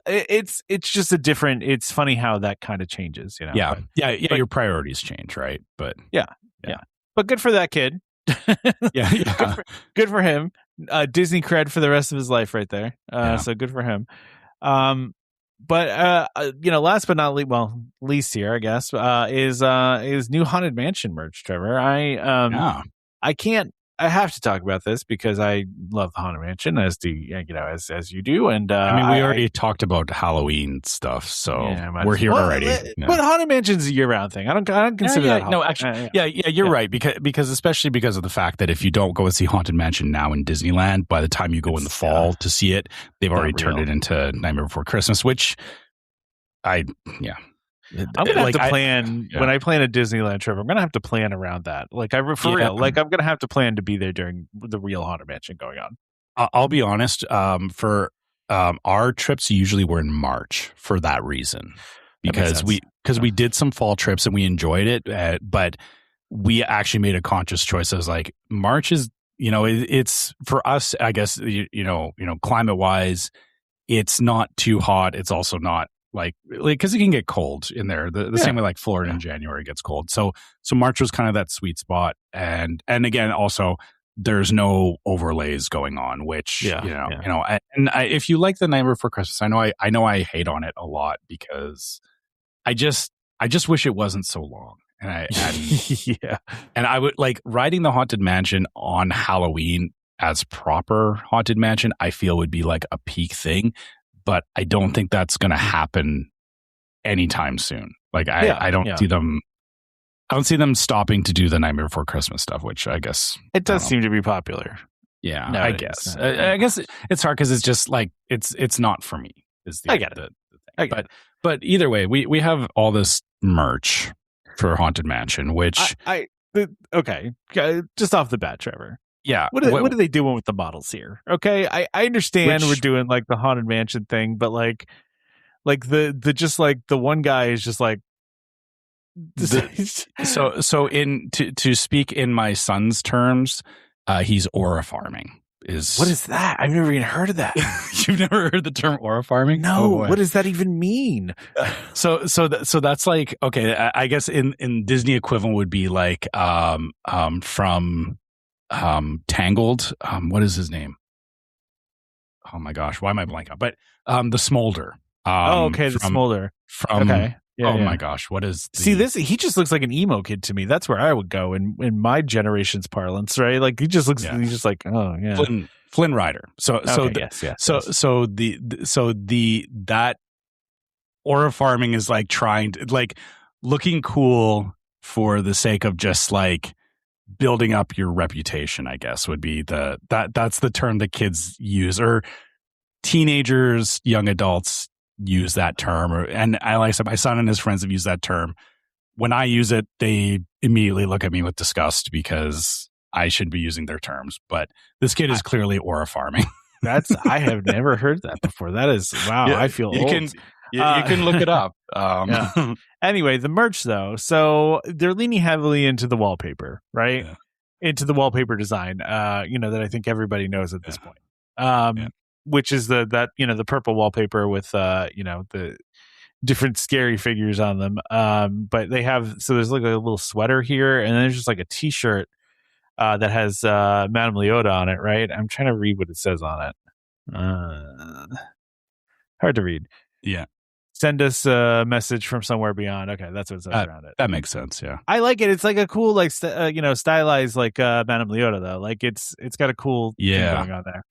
just a different. It's funny how that kind of changes, you know. But your priorities change, right? But yeah. But good for that kid. Good for him. Disney cred for the rest of his life, right there. So good for him. But you know, last but not least here, I guess, is new Haunted Mansion merch, Trevor. I have to talk about this because I love the Haunted Mansion, as you do. And I mean, we already talked about Halloween stuff, so we're here already. But Haunted Mansion's a year-round thing. I don't consider that. No, actually, you're right, because especially because of the fact that if you don't go and see Haunted Mansion now in Disneyland, by the time you go in the fall to see it, they've already turned it into Nightmare Before Christmas, which I'm gonna have to plan when I plan a Disneyland trip. I'm gonna have to plan around that. Like real. Like I'm gonna have to plan to be there during the real Haunted Mansion going on. I'll be honest. For our trips, usually we're in March for that reason, because we did some fall trips and we enjoyed it, but we actually made a conscious choice. I was like, March is, you know, it's for us. I guess you know, climate wise, it's not too hot. It's also not like because it can get cold in there the same way like Florida in January gets cold, so March was kind of that sweet spot, and again also there's no overlays going on, which if you like the Nightmare Before Christmas, I know I hate on it a lot because I just wish it wasn't so long, and and I would like riding the Haunted Mansion on Halloween as proper Haunted Mansion. I feel would be like a peak thing. But I don't think that's going to happen anytime soon. Like I don't see them. I don't see them stopping to do the Nightmare Before Christmas stuff, which I guess it does seem to be popular. Yeah, I guess. I guess it's hard because it's just like it's not for me. I get it. I get it. But either way, we have all this merch for Haunted Mansion, which okay, just off the bat, Trevor. Yeah. What are they doing with the models here? Okay. I understand we're doing like the Haunted Mansion thing, but like the just like the one guy is just like so to speak in my son's terms, he's aura farming. What is that? I've never even heard of that. You've never heard the term aura farming? No. What does that even mean? So that's like, okay, I guess in Disney equivalent would be like from Tangled. What is his name? Oh my gosh, why am I blanking? But the Smolder. The smolder. Okay. Yeah, my gosh, what is See this? He just looks like an emo kid to me. That's where I would go in my generation's parlance, right? Like he just looks. Yeah. He's just like, oh yeah, Flynn Rider. That aura farming is like trying to like looking cool for the sake of just like building up your reputation, I guess would be that's the term that kids use, or teenagers, young adults use that term, and like I said, my son and his friends have used that term. When I use it, they immediately look at me with disgust because I should be using their terms. But this kid is clearly aura farming. I have never heard that before. That is wow. Yeah, I feel old. You can look it up. Yeah. Anyway, the merch though. So they're leaning heavily into the wallpaper, right? Yeah. Into the wallpaper design. That I think everybody knows at this point. Which is the purple wallpaper with the different scary figures on them. But they have, so there's like a little sweater here, and then there's just like a t-shirt that has Madame Leota on it, right? I'm trying to read what it says on it. Hard to read. Yeah. Send us a message from somewhere beyond. Okay, that's what it says around it. That makes sense. Yeah, I like it. It's like a cool, like stylized, like Madame Leota though. Like it's got a cool thing going on there.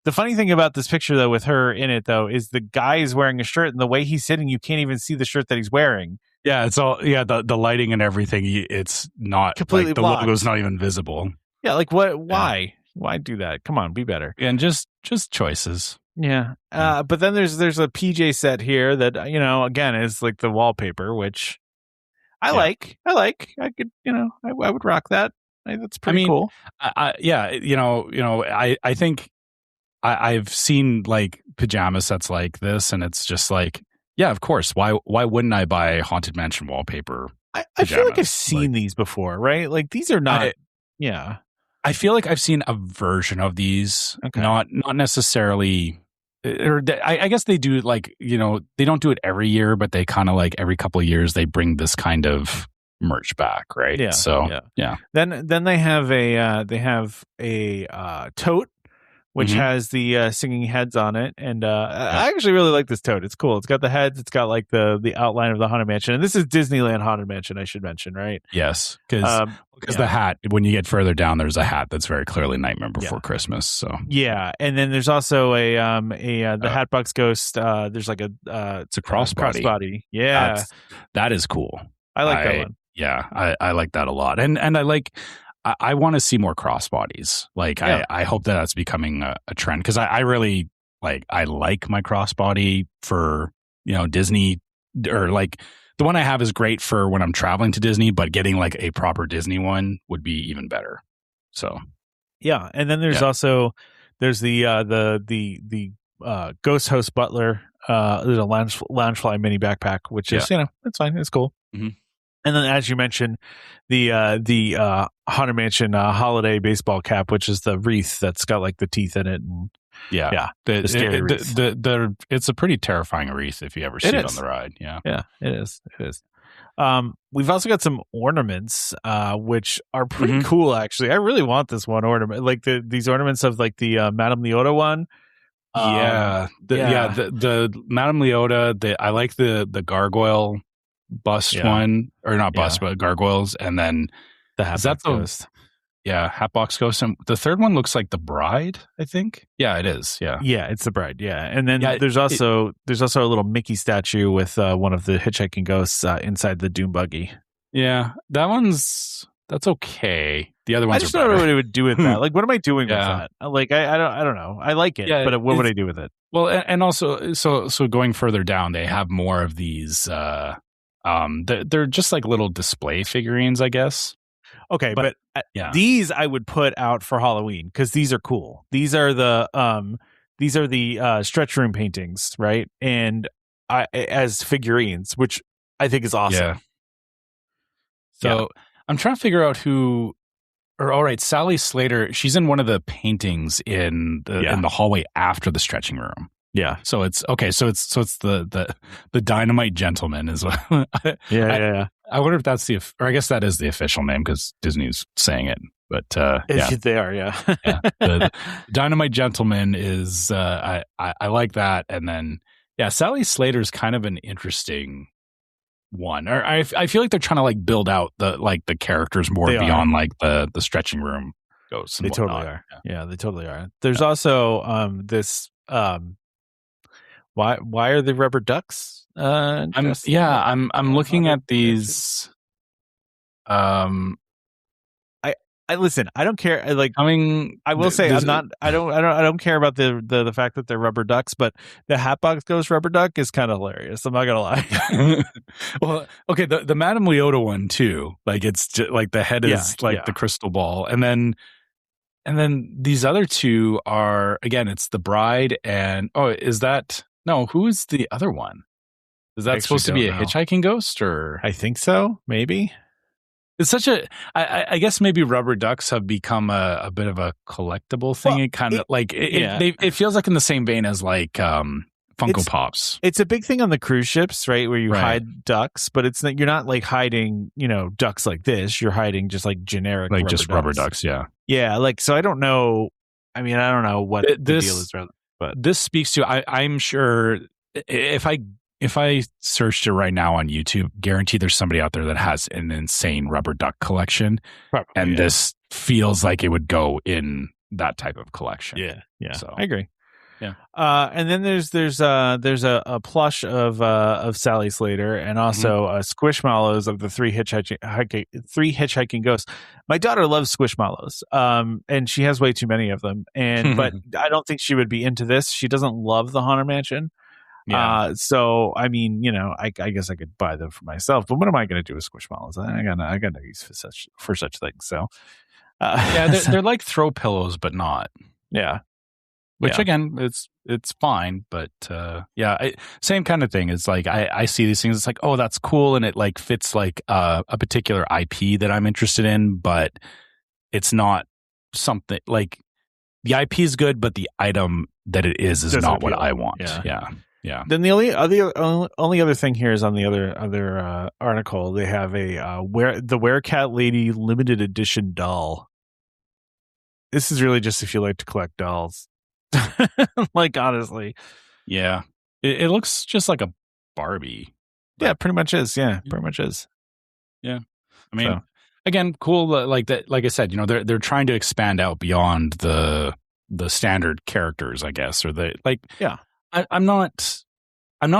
The funny thing about this picture though, with her in it though, is the guy is wearing a shirt, and the way he's sitting, you can't even see the shirt that he's wearing. Yeah, it's all the lighting and everything. It's not completely like, the logo's not even visible. Yeah, like what? Why? Why do that? Come on, be better. And just choices. Yeah. But then there's a PJ set here that, again, is like the wallpaper, which I like. I could, I would rock that. That's pretty cool. I think I've seen like pajama sets like this, and it's just like, yeah, of course. Why wouldn't I buy Haunted Mansion wallpaper? I feel like I've seen these before, right? Like these are not. I feel like I've seen a version of these, not necessarily. Or I guess they do, like, they don't do it every year, but they kind of like every couple of years they bring this kind of merch back, right? Yeah. So yeah. Then they have a tote which has the singing heads on it, and I actually really like this tote. It's cool. It's got the heads. It's got like the outline of the Haunted Mansion, and this is Disneyland Haunted Mansion, I should mention, right? Yes, because the hat, when you get further down, there's a hat that's very clearly Nightmare Before Christmas. So yeah, and then there's also the Hatbox Ghost. There's like it's a crossbody. Yeah, that is cool. I like that one. Yeah, I like that a lot, and I like. I want to see more crossbodies. Like I hope that's becoming a trend, because I really I like my crossbody for Disney, or like the one I have is great for when I'm traveling to Disney, but getting like a proper Disney one would be even better. So yeah, and then there's also the Ghost Host Butler. There's a Loungefly mini backpack, which is it's fine, it's cool. Mm-hmm. And then, as you mentioned, the Haunted Mansion holiday baseball cap, which is the wreath that's got like the teeth in it. And, the scary wreath. It's a pretty terrifying wreath if you ever see it on the ride. Yeah, it is. We've also got some ornaments, which are pretty cool. Actually, I really want this one ornament, like these ornaments of like the Madame Leota one. The Madame Leota. I like the gargoyle bust one, or not bust, but gargoyles, and then the Hatbox Ghost. Hatbox Ghost, and the third one looks like the Bride, I think. Yeah, it is. Yeah, it's the Bride. Yeah, and then there's also a little Mickey statue with one of the hitchhiking ghosts inside the Doom buggy. Yeah, that's okay. The other ones, I just don't know what I would do with that. Like, what am I doing with that? Like, I don't know. I like it, but what would I do with it? Well, and also, so going further down, they have more of these. They're just like little display figurines, I guess. Okay, but these I would put out for Halloween, because these are cool. These are the stretch room paintings, right? And as figurines, which I think is awesome. Yeah. So I'm trying to figure out who. Or all right, Sally Slater. She's in one of the paintings in the hallway after the stretching room. Yeah. So it's okay. So it's the Dynamite Gentleman is what. I wonder if that's or I guess that is the official name, because Disney's saying it. But they are. Yeah. The Dynamite Gentleman is I like that, and then Yeah, Sally Slater's kind of an interesting one. Or I feel like they're trying to like build out the characters more beyond like the stretching room ghosts and they whatnot. Totally are. Yeah, they totally are. There's also this why are the rubber ducks I'm looking at these I listen. I don't care. I will say I don't care about the fact that they're rubber ducks, but the Hatbox Ghost rubber duck is kind of hilarious. I'm not gonna lie. Well, okay, the Madame Leota one too. Like it's just, like the head is the crystal ball, and then these other two are again. It's the bride and is that who is the other one? Is that supposed to be a hitchhiking ghost or? I think so. Maybe. It's such a. I guess maybe rubber ducks have become a bit of a collectible thing. Well, it kind of it feels like in the same vein as like Funko Pops. It's a big thing on the cruise ships, right? Where you hide ducks, but you're not like hiding, ducks like this. You're hiding just like generic, like just rubber ducks. Yeah, yeah. Like so, I don't know. I mean, I don't know what the deal is, but this speaks to. I'm sure if I searched it right now on YouTube, guarantee there's somebody out there that has an insane rubber duck collection. Probably, and this feels like it would go in that type of collection. Yeah. So I agree. Yeah. And then there's a plush of Sally Slater and also Squishmallows of the three hitchhiking ghosts. My daughter loves Squishmallows. And she has way too many of them. And but I don't think she would be into this. She doesn't love the Haunted Mansion. Yeah. So I mean, I guess I could buy them for myself, but what am I going to do with Squishmallows? I got no use for such things. So, they're like throw pillows, but not. Yeah. Which again, it's fine, but same kind of thing. It's like I see these things. It's like, oh, that's cool, and it like fits like a particular IP that I'm interested in, but it's not something like the IP is good, but the item that it is not what I want. Yeah. Then the only other thing here is on the other article. They have the Werecat Lady limited edition doll. This is really just if you like to collect dolls. Like honestly, yeah, it looks just like a Barbie. Yeah, pretty much is. Yeah, pretty much is. Yeah, I mean, again, cool. Like that. Like I said, they're trying to expand out beyond the standard characters, I guess, or I'm not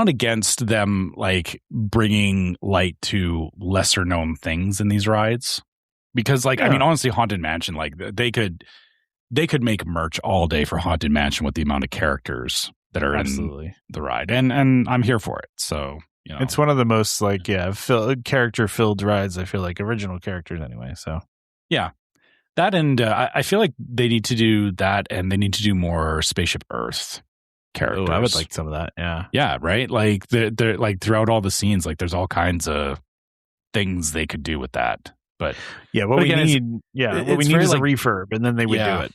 against them like bringing light to lesser known things in these rides because I mean honestly Haunted Mansion like they could make merch all day for Haunted Mansion with the amount of characters that are in the ride and I'm here for it. So it's one of the most character filled rides, I feel like, original characters anyway. So yeah, that and I feel like they need to do that and they need to do more Spaceship Earth characters. I would like some of that. Yeah, right. Like they're like throughout all the scenes, like there's all kinds of things they could do with that. But what we need is a refurb, and then they would do it.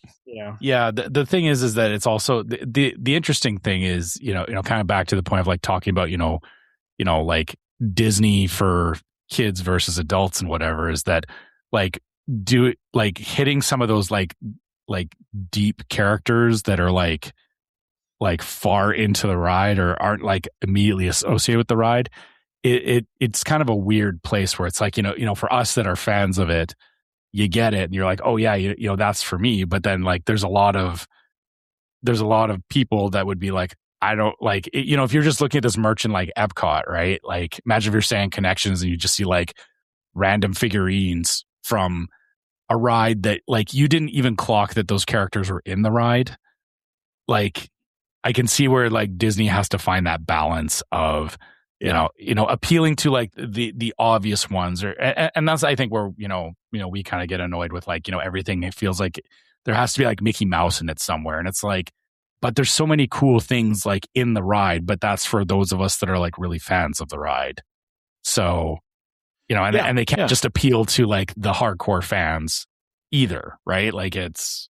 Yeah. The thing is that it's also the interesting thing is kind of back to the point of like talking about like Disney for kids versus adults and whatever is that like hitting some of those like deep characters that are like far into the ride or aren't like immediately associated with the ride. It's kind of a weird place where it's like, for us that are fans of it, you get it and you're like, oh yeah, that's for me. But then like, there's a lot of people that would be like, I don't like, if you're just looking at this merch in like Epcot, right? Like imagine if you're saying Connections and you just see like random figurines from a ride that like, you didn't even clock that those characters were in the ride. Like I can see where like Disney has to find that balance of, appealing to like the obvious ones and that's, I think where, we kind of get annoyed with like, everything. It feels like there has to be like Mickey Mouse in it somewhere. And it's like, but there's so many cool things like in the ride, but that's for those of us that are like really fans of the ride. So, and they can't just appeal to like the hardcore fans either. Right. Like it's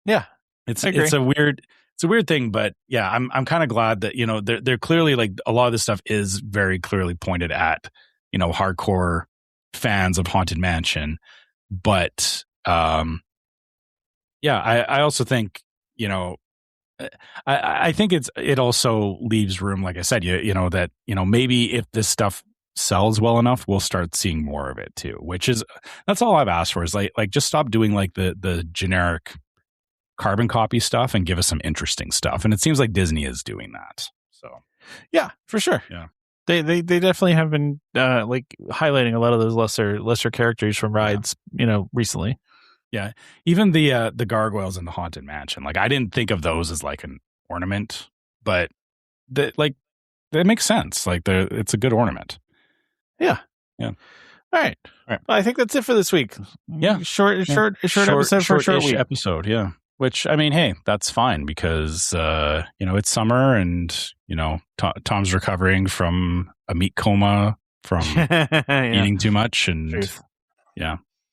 a weird thing, but yeah, I'm kind of glad that, they're clearly like a lot of this stuff is very clearly pointed at, hardcore fans of Haunted Mansion. But, I also think, I think it also leaves room, like I said, you know, that, you know, maybe if this stuff sells well enough, we'll start seeing more of it too, that's all I've asked for is like just stop doing like the generic carbon copy stuff and give us some interesting stuff. And it seems like Disney is doing that. So yeah, for sure. Yeah. They definitely have been like highlighting a lot of those lesser characters from rides, you know, recently. Yeah. Even the gargoyles in the Haunted Mansion. Like I didn't think of those as like an ornament, but that makes sense. Like it's a good ornament. Yeah. Yeah. All right. Well, I think that's it for this week. Yeah. Short episode for a short week. Episode. Yeah. Which, I mean, hey, that's fine because, you know, it's summer and, you know, Tom's recovering from a meat coma from eating too much. And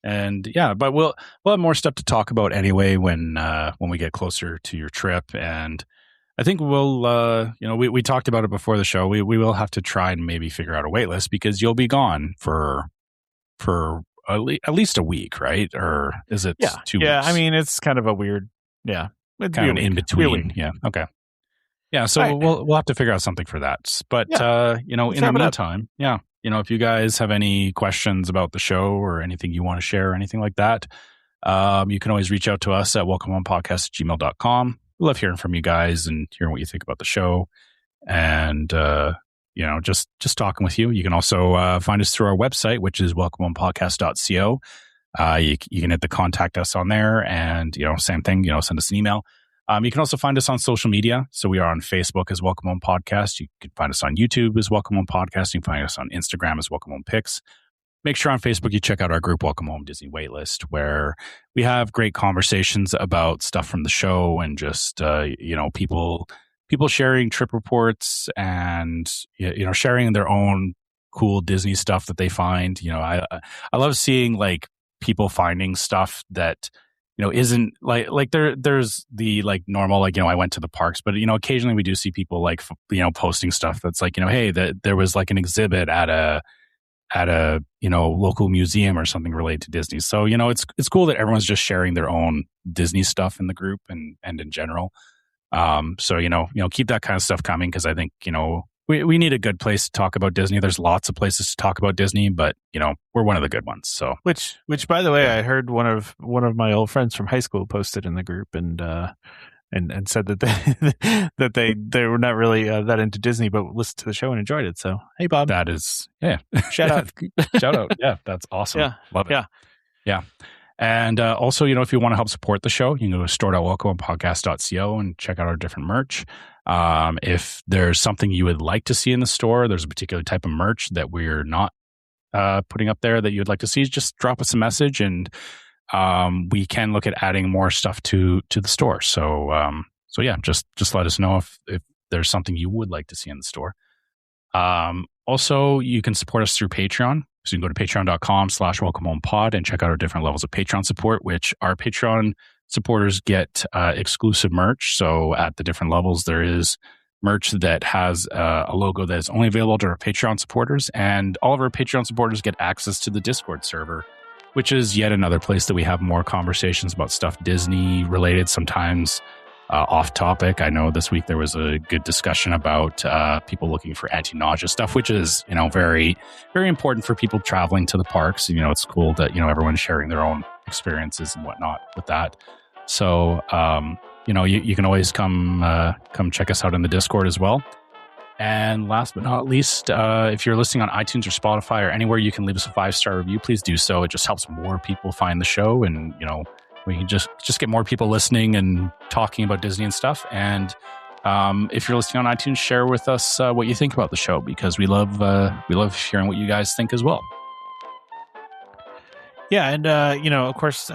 but we'll have more stuff to talk about anyway when we get closer to your trip. And I think we'll, you know, we talked about it before the show. We will have to try and maybe figure out a wait list because you'll be gone for at least a week, right? Or is it 2 weeks? Yeah, I mean, it's kind of a weird, it's kind of in between. Yeah, okay. Yeah, so we'll have to figure out something for that. But, you know, in the meantime, you know, if you guys have any questions about the show or anything you want to share or anything like that, you can always reach out to us at welcomehomepodcast@gmail.com. We love hearing from you guys and hearing what you think about the show. And, you know, just talking with you. You can also find us through our website, which is welcomehomepodcast.co. You can hit the contact us on there and, you know, same thing, you know, send us an email. You can also find us on social media. So we are on Facebook as Welcome Home Podcast. You can find us on YouTube as Welcome Home Podcast. You can find us on Instagram as Welcome Home Pics. Make sure on Facebook you check out our group Welcome Home Disney Waitlist, where we have great conversations about stuff from the show and just, you know, people sharing trip reports and, you know, sharing their own cool Disney stuff that they find. You know, I love seeing like people finding stuff that, you know, isn't like there's the like normal, like, you know, I went to the parks, but, you know, occasionally we do see people like, you know, posting stuff that's like, you know, hey, there was like an exhibit at a, you know, local museum or something related to Disney. So, you know, it's cool that everyone's just sharing their own Disney stuff in the group and in general. So, you know, keep that kind of stuff coming because I think, you know, we need a good place to talk about Disney. There's lots of places to talk about Disney, but, you know, we're one of the good ones. So, which by the way, I heard one of my old friends from high school posted in the group and said that they were not really that into Disney, but listened to the show and enjoyed it. So, hey, Bob, that is shout out, shout out, that's awesome. Yeah, love it. Yeah. And also, you know, if you want to help support the show, you can go to store.welcomehomepodcast.co and check out our different merch. If there's something you would like to see in the store, there's a particular type of merch that we're not putting up there that you'd like to see, just drop us a message and we can look at adding more stuff to the store. So yeah, just let us know if there's something you would like to see in the store. Also, you can support us through Patreon. So you can go to patreon.com/welcomehomepod and check out our different levels of Patreon support, which our Patreon supporters get exclusive merch. So at the different levels, there is merch that has a logo that is only available to our Patreon supporters. And all of our Patreon supporters get access to the Discord server, which is yet another place that we have more conversations about stuff Disney related, sometimes off topic. I know this week there was a good discussion about people looking for anti-nausea stuff, which is, you know, very, very important for people traveling to the parks. You know, it's cool that, you know, everyone's sharing their own experiences and whatnot with that. So, you know, you can always come check us out in the Discord as well. And last but not least, if you're listening on iTunes or Spotify or anywhere you can leave us a 5-star review, please do so. It just helps more people find the show, and, you know, we can just get more people listening and talking about Disney and stuff. And if you're listening on iTunes, share with us what you think about the show, because we love hearing what you guys think as well. Yeah, and you know, of course,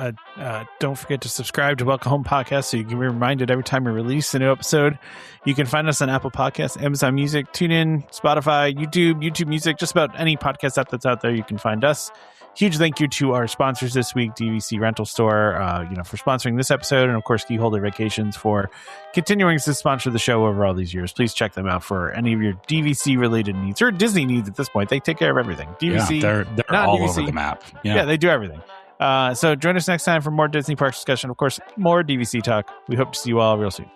don't forget to subscribe to Welcome Home Podcast so you can be reminded every time we release a new episode. You can find us on Apple Podcasts, Amazon Music, TuneIn, Spotify, YouTube Music, just about any podcast app that's out there. You can find us. Huge thank you to our sponsors this week, DVC Rental Store, you know, for sponsoring this episode, and of course, Keyholder Vacations for continuing to sponsor the show over all these years. Please check them out for any of your DVC related needs or Disney needs. At this point, they take care of everything. DVC, they're all DVC, over the map. Yeah, they do everything. So join us next time for more Disney Parks discussion. Of course, more DVC talk. We hope to see you all real soon.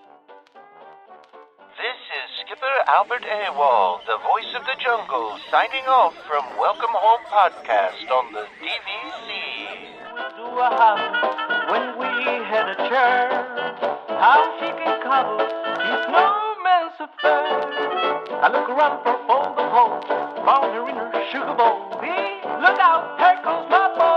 Albert Awol, the voice of the jungle, signing off from Welcome Home Podcast on the DVC. Do a house when we had a church. How she can cuddle, it's no man's affair. I look around for the hole, found her in her sugar bowl. Hey, look out, here comes my boy.